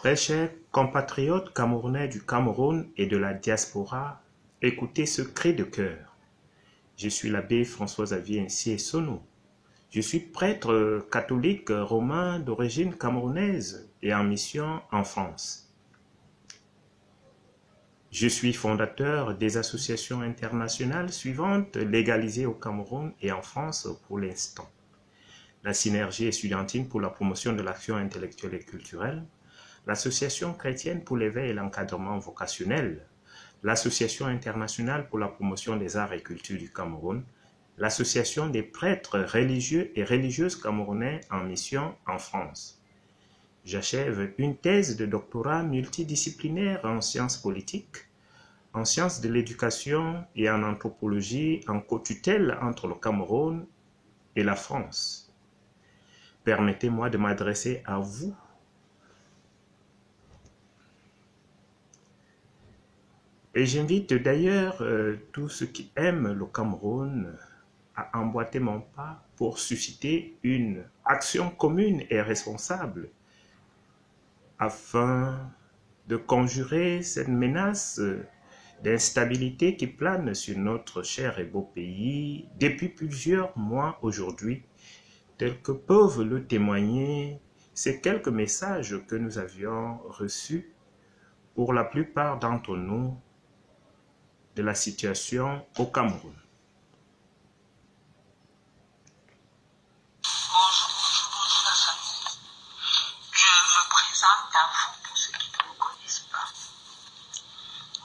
Très chers compatriotes camerounais du Cameroun et de la diaspora, écoutez ce cri de cœur. Je suis l'abbé François-Xavier Nsié Sonou. Je suis prêtre catholique romain d'origine camerounaise et en mission en France. Je suis fondateur des associations internationales suivantes légalisées au Cameroun et en France pour l'instant. La Synergie estudiantine pour la promotion de l'action intellectuelle et culturelle, l'Association chrétienne pour l'éveil et l'encadrement vocationnel, l'Association internationale pour la promotion des arts et cultures du Cameroun, l'Association des prêtres religieux et religieuses camerounais en mission en France. J'achève une thèse de doctorat multidisciplinaire en sciences politiques, en sciences de l'éducation et en anthropologie en co-tutelle entre le Cameroun et la France. Permettez-moi de m'adresser à vous, et j'invite d'ailleurs tous ceux qui aiment le Cameroun à emboîter mon pas pour susciter une action commune et responsable afin de conjurer cette menace d'instabilité qui plane sur notre cher et beau pays depuis plusieurs mois aujourd'hui, tels que peuvent le témoigner ces quelques messages que nous avions reçus pour la plupart d'entre nous de la situation au Cameroun. Bonjour la famille. Je me présente à vous pour ceux qui ne me connaissent pas.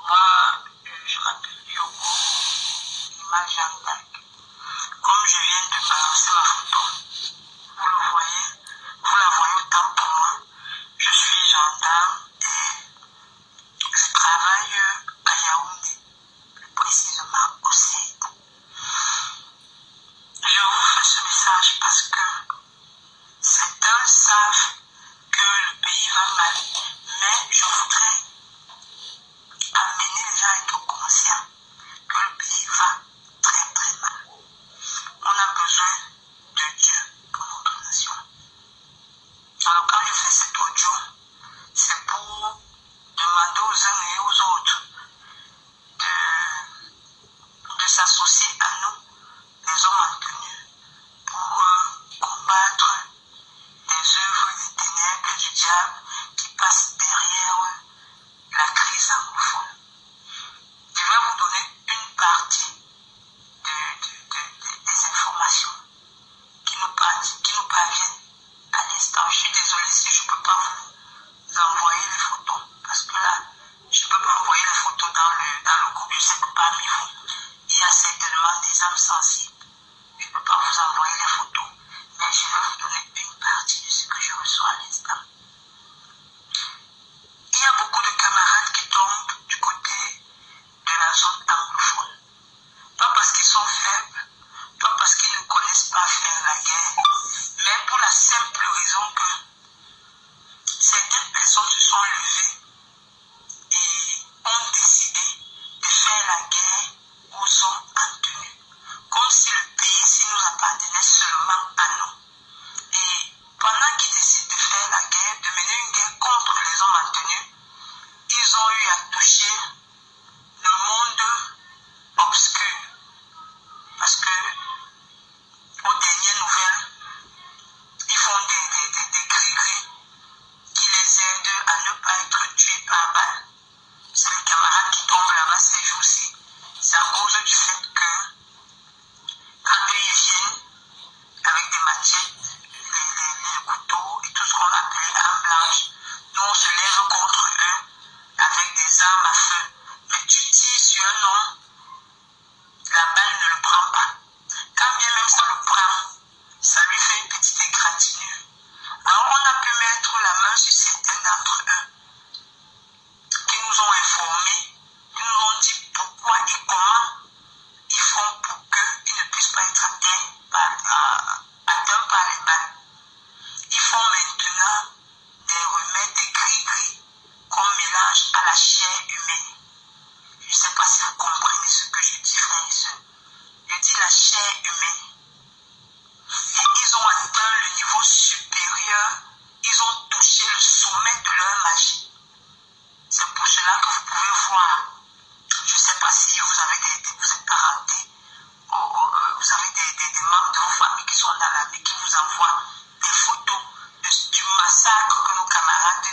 Moi, je m'appelle Yogo, image Jeanne d'Arc. Comme je viens de balancer ma photo, vous le voyez, vous la voyez autant pour moi. Je suis gendarme et je travaille à Yaoundé, plus précisément au CED. Je vous fais ce message parce que certains savent que le pays va mal, mais je voudrais amener les gens à être conscients que le pays va très très mal. On a besoin de Dieu pour notre nation. Alors quand je fais cet audio, c'est pour demander aux uns et aux autres de s'associer à nous, les hommes en tenue, pour combattre les œuvres des ténèbres du diable qui passent derrière la crise anglophone. Je vais vous donner une partie des informations qui nous parviennent à l'instant. Je suis désolé si je ne peux pas vous envoyer les photos, parce que là, je ne peux pas envoyer les photos dans le groupe. Je sais que parmi vous, il y a certainement des âmes sensibles. Je ne peux pas vous envoyer les photos, mais je vais vous donner une partie de ce que je reçois à l'instant. Il y a beaucoup de camarades qui tombent du côté de la zone anglophone. Pas parce qu'ils sont faibles, pas parce qu'ils ne connaissent pas faire la guerre, mais pour la simple raison que certaines personnes se sont levées et ont décidé de faire la guerre aux hommes en tenue, comme si le pays nous appartenait seulement à nous. Et pendant qu'ils décident de faire la guerre, de mener une guerre contre les hommes en tenue, ils ont eu à toucher le monde obscur. Parce que, aux dernières nouvelles, ils font des gris-gris qui les aident à ne pas être tués par balle. C'est les camarades qui tombent là-bas ces jours-ci. C'est à cause du fait que quand eux ils viennent avec des matières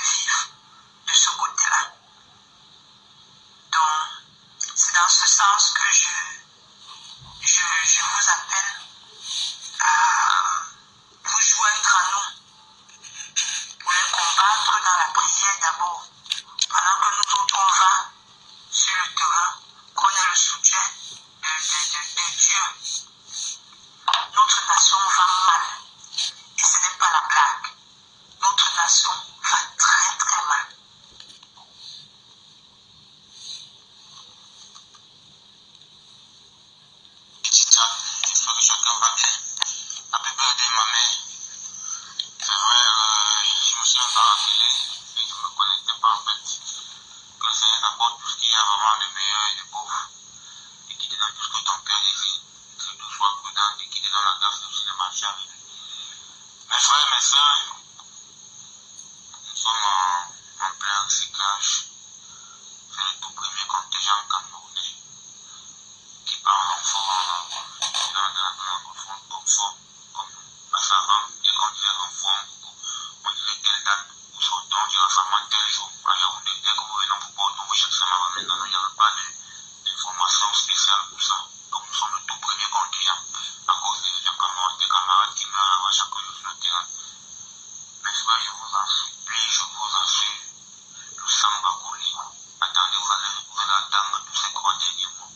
vivre de ce côté-là. Donc, c'est dans ce sens que je vous appelle à vous joindre à nous pour les combattre dans la prière d'abord, pendant que nous autres on va sur le terrain, qu'on ait le soutien de Dieu. Notre nation va mal, et ce n'est pas la blague. Notre nation va très très mal. J'espère que chacun va bien. Happy birthday, ma mère. C'est vrai, je me suis encore rappelé et je ne me connectais pas en fait. Que le Seigneur t'apporte tout ce qu'il y a vraiment de meilleur et de beau. Et qu'il te donne tout ce que ton cœur désire. Surtout sois prudent et qu'il te donne la grâce aussi de marcher avec lui. Mes frères, mes soeurs, nous sommes en plein recyclage. C'est le tout premier contingent camerounais qui part en renfort dans comme à Savan, et quand il est en forme, on dirait telle date, ou sortons, on dira seulement tel jour, à Yaoundé, dès que vous venez pour Bordeaux, vous cherchez ma maintenant, il n'y a pas d'informations spéciales pour ça. Donc nous sommes le tout premier contingent, à cause des camarades qui meurent chaque jour sur le terrain. Mais frère, je vous en supplie, je vous assure, le sang va couler. Attendez, vous allez attendre tous ces 3 derniers mois.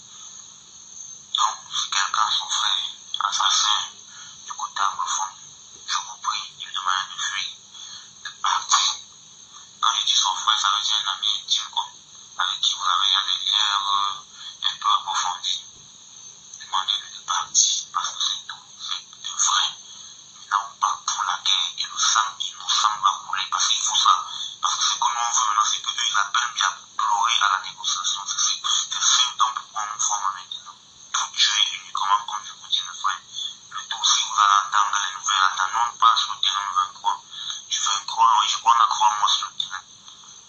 Donc, si quelqu'un souffrait, assassin, du côté anglophone, je vous prie, il demande de fuir, de partir. Quand je dis son frère, ça veut dire un ami intime, quoi, avec qui vous avez des liens un peu approfondis. Demandez-lui de partir, parce que c'est tout, c'est de vrai. Nous n'avons pas pour la guerre, et le sang innocent va couler, parce qu'il faut ça. Parce que ce que nous veut maintenant, c'est qu'eux, ils appellent bien pleurer à la négociation. C'est ce dont on nous forme maintenant. Pour tuer uniquement, comme je vous dis, mes frères. Le tout, si vous allez entendre les nouvelles, attendons pas sur le terrain le 23. Je veux croire, je crois en la croix, moi, sur le terrain.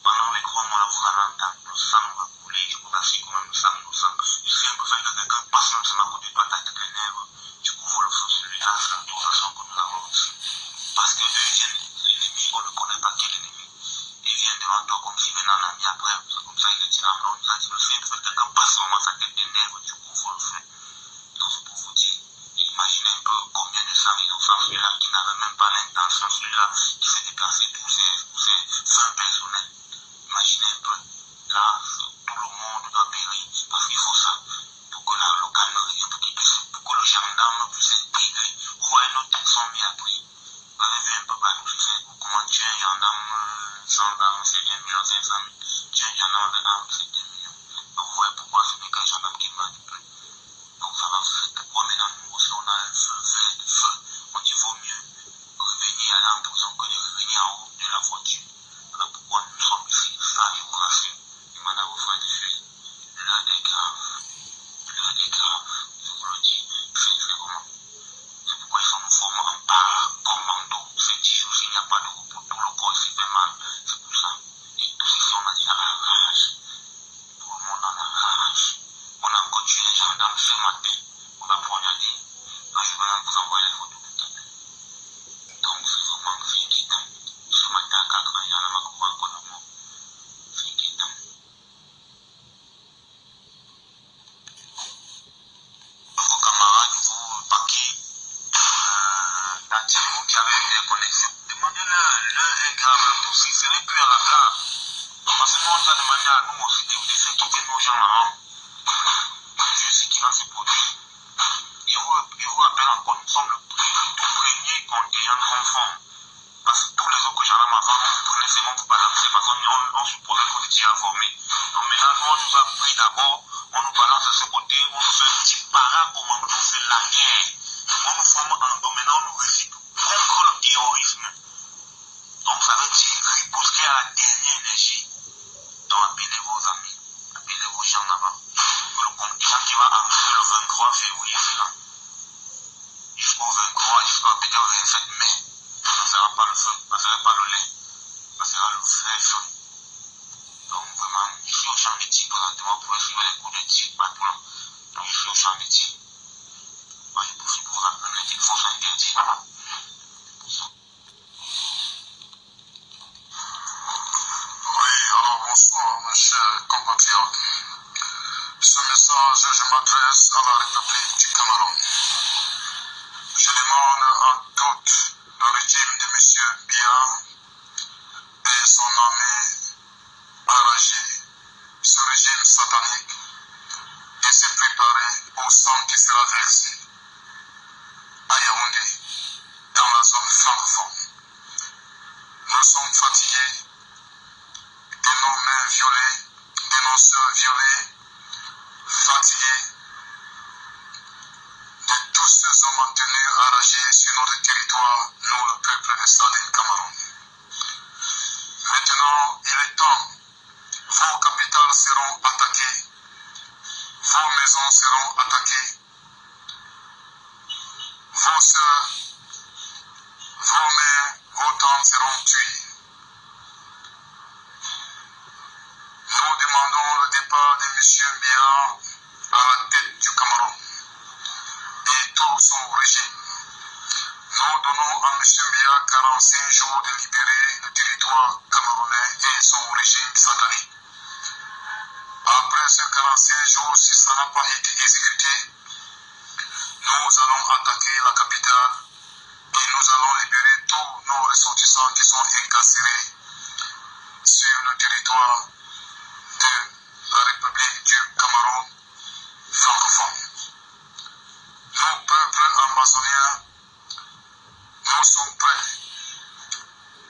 Pendant les 3 mois, là, vous allez entendre, le sang va couler, je vous assure quand même, le sang innocent. Je sais un peu faire que quelqu'un passe même sur ma côté de toi, t'as des nerfs, tu couvres le feu sur lui, là, c'est l'autorisation que nous avons reçue. Parce que eux viennent, l'ennemi, on ne connaît pas quel ennemi. Ils viennent devant toi comme s'ils venaient en ami après, c'est comme ça, ils te tirent en long, ils disent, le fait que quelqu'un passe vraiment sa tête des nerfs, tu couvres le feu. Donc c'est pour vous dire, imaginez un peu combien de sang innocents, celui-là qui n'avait même pas l'intention, celui-là qui s'est déplacé pour ses fins personnelles. Imaginez un peu, là, tout le monde doit périr, parce qu'il faut ça, pour que le calme revienne, pour que le gendarme puisse intégrer. Vous voyez, nos têtes sont mises à prix. Vous avez vu un peu par sur Facebook comment tuer un gendarme sans armes, c'est 2 millions 500 000. Tuer un gendarme avec armes, c'est 2 millions. Donc vous voyez pourquoi c'est qu'un gendarme qui meurt de peu. Donc ça va, c'est pourquoi maintenant nous aussi on a un feu. On dit vaut mieux revenir à en prison que de revenir en haut de la voiture. Voilà pourquoi nous sommes ici. Ça, je vous rassure. Demande à vos frères de fuir. L'heure est grave. L'heure est grave. Je vous le dis. C'est comment. C'est pourquoi il faut nous former en paracommando. C'est 10 jours, s'il n'y a pas de repos, tout le corps s'y fait mal. C'est pour ça. Et tous ici, on a dit la rage. Tout le monde a la rage. On a encore tué les gendarmes ce matin. On va poignarder. Là, je vais même vous envoyer les photos tout à l'heure. Donc, c'est vraiment inquiétant. Ce matin à 4 ans, il y en a ma cour encore la mort. C'est inquiétant. Vos camarades, vous, Paquet, vous qui avez des connexions, demandez-leur, l'heure est grave, le souci, ce n'est plus à la gare. Parce que nous, on nous a demandé à nous aussi de laisser quitter nos gens là-haut. Je sais qui va se produire. Je vous rappelle encore, nous sommes le tout premier contingent conforme. Parce que tous les autres gendarmes avant, on prenait seulement pour balancer, parce qu'on supposait que vous étiez informés. Donc maintenant, nous, on nous a pris d'abord, on nous balance de ce côté, on nous fait un petit paracommando, on nous fait la guerre. On nous forme en dos, maintenant on nous recycle contre le terrorisme. Donc ça veut dire riposter à la sommes fatigués de nos mères violées, de nos sœurs violées, fatigués de tous ces hommes tenus arrachés sur notre territoire, nous, le peuple de Sadine Cameroun. Maintenant, il est temps. Vos capitales seront attaquées. Vos maisons seront attaquées. Vos sœurs, vos mères, vos tantes seront tuées. Nous demandons le départ de M. Biya à la tête du Cameroun et tout son régime. Nous donnons à M. Biya 45 jours de libérer le territoire camerounais et son régime satanique. Après ces 45 jours, si ça n'a pas été exécuté, nous allons attaquer la capitale et nous allons libérer tous nos ressortissants qui sont incarcérés sur le territoire de la République du Cameroun francophone. Nous, peuple amazonien, nous sommes prêts.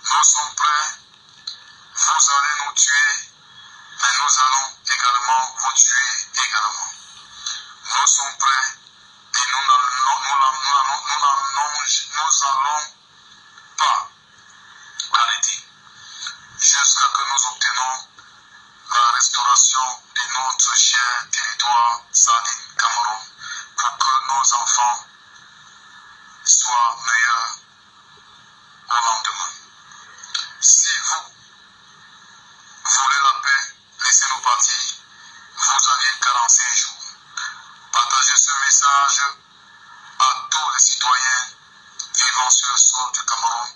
Nous sommes prêts. Vous allez nous tuer, mais nous allons également vous tuer également. Nous sommes prêts et nous n'allons pas arrêter jusqu'à que nous obtenons la restauration de notre cher territoire Sadine Cameroun pour que nos enfants soient meilleurs au lendemain. Si vous voulez la paix, laissez-nous partir. Vous avez 45 jours. Partagez ce message à tous les citoyens vivant sur le sol du Cameroun.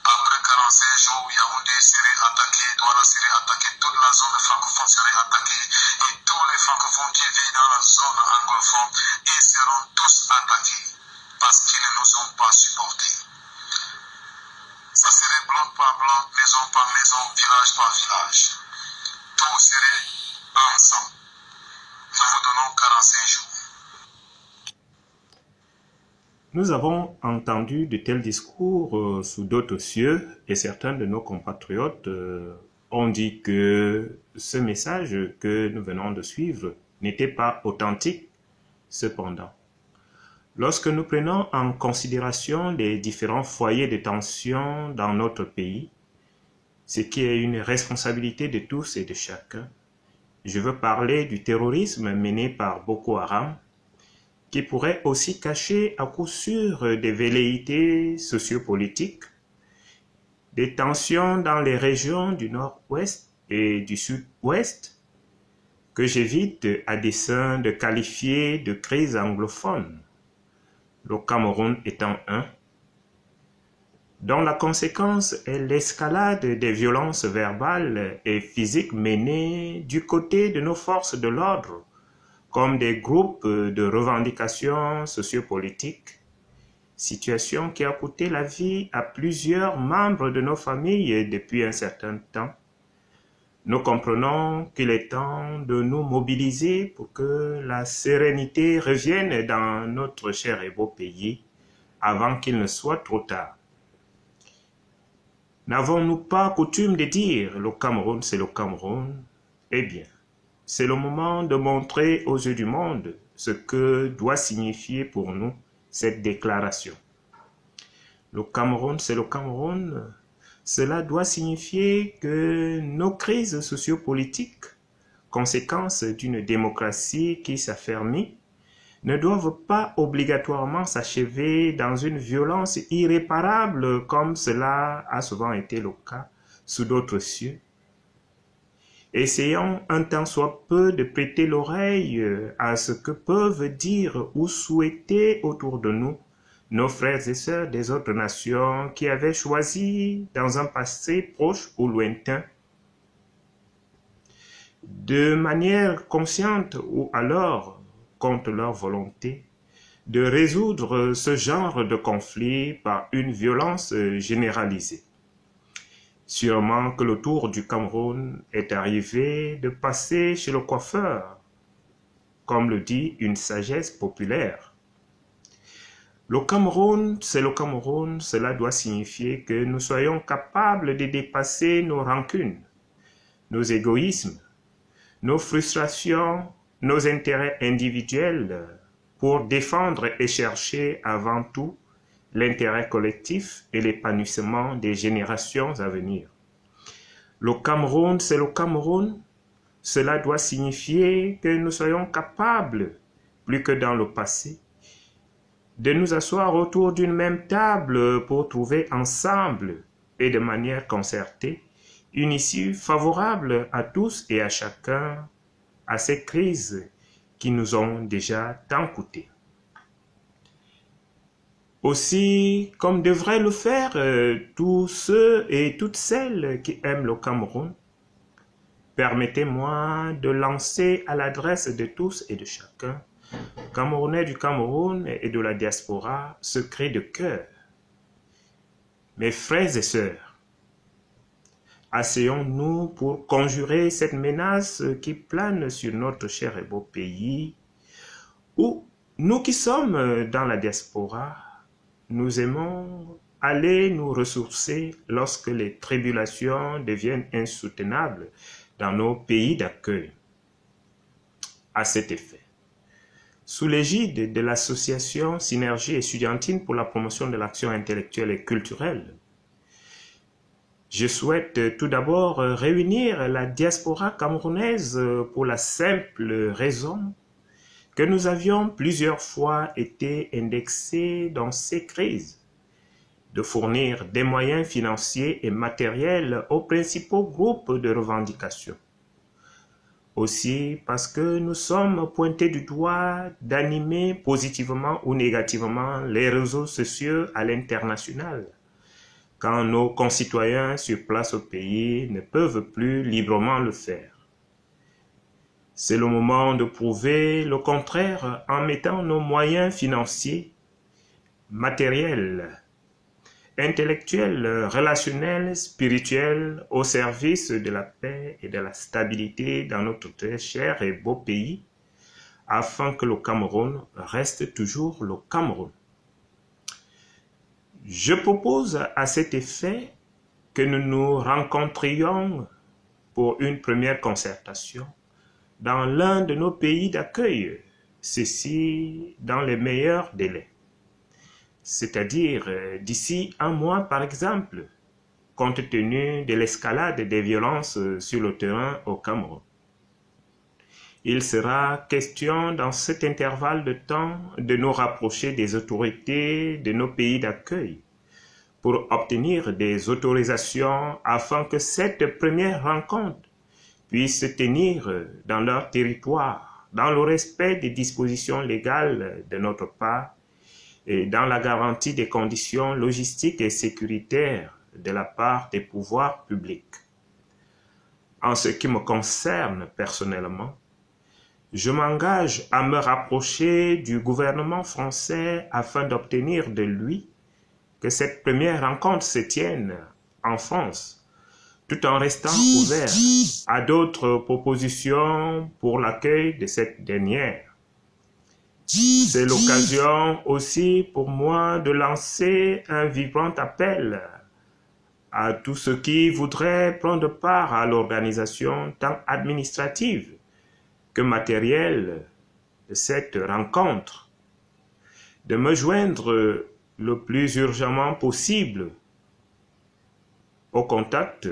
Après 45 jours, Yaoundé serait attaqué, Douala serait attaqué, toute la zone francophone serait attaquée et tous les francophones qui vivent dans la zone anglophone, ils seront tous attaqués parce qu'ils ne nous ont pas supportés. Ça serait bloc par bloc, maison par maison, village par village. Tout serait ensemble. Nous vous donnons 45 jours. Nous avons entendu de tels discours sous d'autres cieux et certains de nos compatriotes ont dit que ce message que nous venons de suivre n'était pas authentique. Cependant, lorsque nous prenons en considération les différents foyers de tension dans notre pays, ce qui est une responsabilité de tous et de chacun, je veux parler du terrorisme mené par Boko Haram, qui pourrait aussi cacher à coup sûr des velléités sociopolitiques, des tensions dans les régions du nord-ouest et du sud-ouest, que j'évite à dessein de qualifier de crise anglophone, le Cameroun étant un, dont la conséquence est l'escalade des violences verbales et physiques menées du côté de nos forces de l'ordre, comme des groupes de revendications sociopolitiques, situation qui a coûté la vie à plusieurs membres de nos familles depuis un certain temps. Nous comprenons qu'il est temps de nous mobiliser pour que la sérénité revienne dans notre cher et beau pays avant qu'il ne soit trop tard. N'avons-nous pas coutume de dire « le Cameroun, c'est le Cameroun » ? Eh bien, c'est le moment de montrer aux yeux du monde ce que doit signifier pour nous cette déclaration. Le Cameroun, c'est le Cameroun. Cela doit signifier que nos crises sociopolitiques, conséquences d'une démocratie qui s'affermit, ne doivent pas obligatoirement s'achever dans une violence irréparable comme cela a souvent été le cas sous d'autres cieux. Essayons un tant soit peu de prêter l'oreille à ce que peuvent dire ou souhaiter autour de nous nos frères et sœurs des autres nations qui avaient choisi, dans un passé proche ou lointain, de manière consciente ou alors contre leur volonté, de résoudre ce genre de conflit par une violence généralisée. Sûrement que le tour du Cameroun est arrivé de passer chez le coiffeur, comme le dit une sagesse populaire. Le Cameroun, c'est le Cameroun, cela doit signifier que nous soyons capables de dépasser nos rancunes, nos égoïsmes, nos frustrations, nos intérêts individuels pour défendre et chercher avant tout l'intérêt collectif et l'épanouissement des générations à venir. Le Cameroun, c'est le Cameroun, cela doit signifier que nous soyons capables, plus que dans le passé, de nous asseoir autour d'une même table pour trouver ensemble et de manière concertée une issue favorable à tous et à chacun à ces crises qui nous ont déjà tant coûté. Aussi, comme devraient le faire tous ceux et toutes celles qui aiment le Cameroun, permettez-moi de lancer à l'adresse de tous et de chacun, Camerounais du Cameroun et de la diaspora, ce cri de cœur. Mes frères et sœurs, asseyons-nous pour conjurer cette menace qui plane sur notre cher et beau pays, où nous qui sommes dans la diaspora, nous aimons aller nous ressourcer lorsque les tribulations deviennent insoutenables dans nos pays d'accueil. À cet effet, sous l'égide de l'association Synergie Estudiantine pour la promotion de l'action intellectuelle et culturelle, je souhaite tout d'abord réunir la diaspora camerounaise pour la simple raison que nous avions plusieurs fois été indexés dans ces crises, de fournir des moyens financiers et matériels aux principaux groupes de revendication. Aussi parce que nous sommes pointés du doigt d'animer positivement ou négativement les réseaux sociaux à l'international, quand nos concitoyens sur place au pays ne peuvent plus librement le faire. C'est le moment de prouver le contraire en mettant nos moyens financiers, matériels, intellectuels, relationnels, spirituels au service de la paix et de la stabilité dans notre très cher et beau pays, afin que le Cameroun reste toujours le Cameroun. Je propose à cet effet que nous nous rencontrions pour une première concertation dans l'un de nos pays d'accueil, ceci dans les meilleurs délais. C'est-à-dire d'ici un mois par exemple, compte tenu de l'escalade des violences sur le terrain au Cameroun. Il sera question dans cet intervalle de temps de nous rapprocher des autorités de nos pays d'accueil pour obtenir des autorisations afin que cette première rencontre puisse se tenir dans leur territoire, dans le respect des dispositions légales de notre part et dans la garantie des conditions logistiques et sécuritaires de la part des pouvoirs publics. En ce qui me concerne personnellement, je m'engage à me rapprocher du gouvernement français afin d'obtenir de lui que cette première rencontre se tienne en France, tout en restant ouvert à d'autres propositions pour l'accueil de cette dernière. C'est l'occasion aussi pour moi de lancer un vibrant appel à tous ceux qui voudraient prendre part à l'organisation tant administrative que matérielle de cette rencontre, de me joindre le plus urgemment possible au contact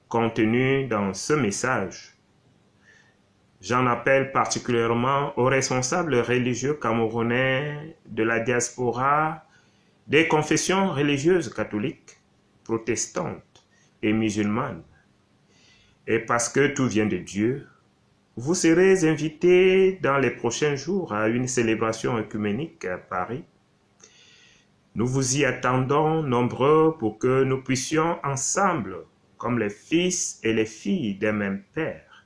contenu dans ce message. J'en appelle particulièrement aux responsables religieux camerounais de la diaspora, des confessions religieuses catholiques, protestantes et musulmanes. Et parce que tout vient de Dieu, vous serez invités dans les prochains jours à une célébration œcuménique à Paris. Nous vous y attendons nombreux pour que nous puissions ensemble, comme les fils et les filles d'un même Père,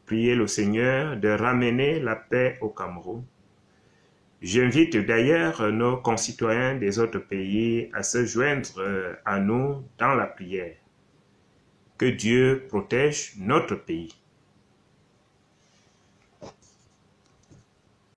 prier le Seigneur de ramener la paix au Cameroun. J'invite d'ailleurs nos concitoyens des autres pays à se joindre à nous dans la prière. Que Dieu protège notre pays.